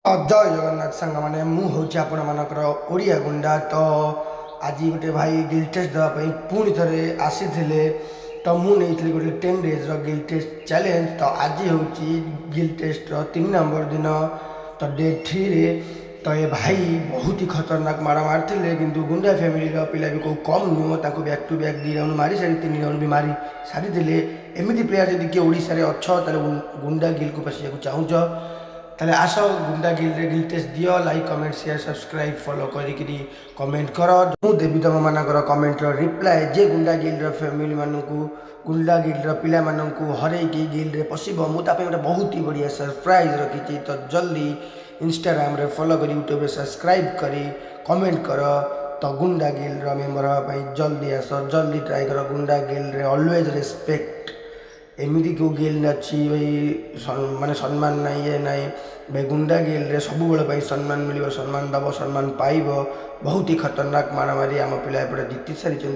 जय जगन्नाथ सांग मैंने मुझे आपणकर ओडिया गुंडा तो आज गोटे भाई गिल टेस्ट देवाई पुणी थे आसी तो मुझे गोटे 10 डेज गिल टेस्ट चैलेंज तो आज हूँ गिल टेस्ट 3 नंबर दिन तो डे 3 रे तो ये भाई बहुत ही खतरनाक माड़ मारी किंतु गुंडा फैमिली पिला भी कौ कम नुह बैक टू बैक 2 राउंड मारी सारी 3 राउंड भी मारी सारी एमती प्लेयर जब किए ओडिशा अच्छ गुंडा गिल को पशिया चाहूच ताले आस गुंडा गिल टेस्ट दियो like comment share subscribe follow करी कमेंट कर मु देवी तुम मानकर कमेंट रिप्लाय जे गुंडा गिल फैमिली मानक गुंडा गिल पिला मानक हरैकी गिल रे पशिब मुझे गोटे बहुत ही बढ़िया सरप्राइज रखी तो जल्दी इंस्टाग्राम रे फॉलो कर यूट्यूब रे सब्सक्राइब करी कमेंट कर तो गुंडा गिल मेम्बर हाँ जल्दी आस जल्दी ट्राई कर गुंडा गिल रे ऑलवेज रेस्पेक्ट एमती क्यों गिल अच्छी भाई माने सम्मान ना ये ना भाई गुंडा गिल रे सब बेले सम्मान मिल सम्मान दब सम्मान पाइब बहुत ही खतरनाक मारामारी आम पिला जीति सारी।